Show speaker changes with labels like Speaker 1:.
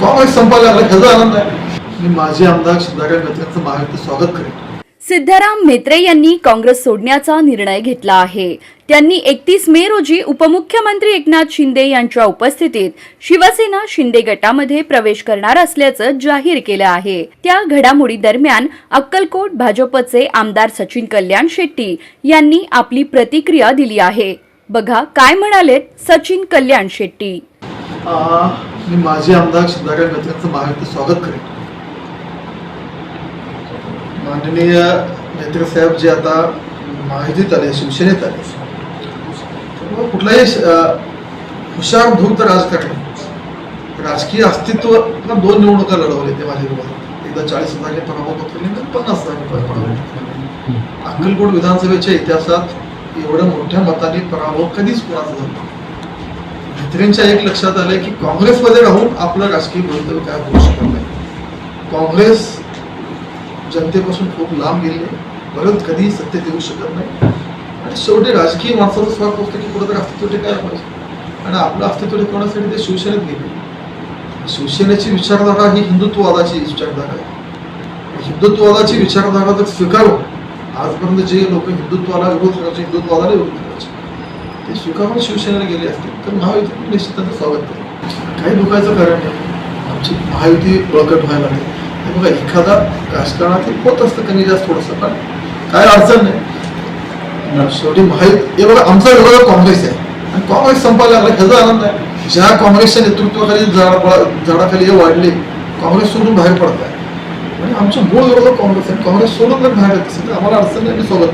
Speaker 1: काँग्रेस संपायला लागला ह्याचा आनंद आहे. मी माजी आमदार सिद्धाराम म्हेत्रेंचं महायुतीत स्वागत करेन.
Speaker 2: सिद्धाराम म्हेत्रे यांनी काँग्रेस सोडण्याचा निर्णय घेतला आहे. त्यांनी 31 मे रोजी उपमुख्यमंत्री एकनाथ शिंदे यांच्या उपस्थितीत शिवसेना शिंदे गटामध्ये प्रवेश करणार असल्याचं जाहीर केलं आहे. त्या घडामोडी दरम्यान अक्कलकोट भाजपचे आमदार सचिन कल्याण शेट्टी यांनी आपली प्रतिक्रिया दिली आहे. बघा काय म्हणालेत सचिन कल्याण शेट्टी.
Speaker 1: मी माजी आमदार सिद्धाराम म्हेत्रेंचं महायुतीत स्वागत करेन. माननीय म्हेत्रे साहेब जे आता महायुतीत आले, शिवसेनेत आले, त्यामुळे कुठलाही हुशार धूर्त राजकारण राजकीय अस्तित्व 2 निवडणुका लढवले ते माझ्या विरोधात. एकदा 40,000 पराभव पत्करले, नंतर 50,000 पराभव. अक्कलकोट विधानसभेच्या इतिहासात एवढ्या मोठ्या मताने पराभव कधीच कोणाचा झाला. म्हेत्रेंच्या एक लक्षात आलंय की काँग्रेसमध्ये राहून आपलं राजकीय भवितव्य काय होऊ शकत नाही. काँग्रेस जनतेपासून खूप लांब गेले, परत कधी सत्तेत येऊ शकत नाही. आणि शेवटी राजकीय माणसाचा स्वार्थ असतो की कुठं अस्तित्व टिकायला पाहिजे, आणि आपलं अस्तित्व टिकवण्यासाठी ते शिवसेनेत गेले. शिवसेनेची विचारधारा ही हिंदुत्ववादाची विचारधारा आहे. हिंदुत्ववादाची विचारधारा जर स्वीकारून आजपर्यंत जे लोक हिंदुत्वाला विरोध करायचे, हिंदुत्वाला विरोध करायचे, ते स्वीकारून शिवसेनेला गेले असतील तर महायुती निश्चित त्यांचं स्वागत करेल. काही दुखायचं कारण नाही. आमची महायुती बळकट व्हायला लागली. बघा, एखादा राजकारणात होत असतं कमी जास्त थोडंसं, पण काय अडचण नाही. शेवटी महायुती हे बघा, आमचा विरोध काँग्रेस आहे आणि काँग्रेस संपायला लागला ह्याचा आनंद आहे. ज्या काँग्रेसच्या नेतृत्वाखाली झाडाखाली हे वाढले, काँग्रेस सोडून बाहेर पडत आहे. म्हणजे आमचं मूळ विरोध काँग्रेस आहे. काँग्रेस सोडून जर बाहेर येत असेल तर आम्हाला अडचण नाही, स्वागत.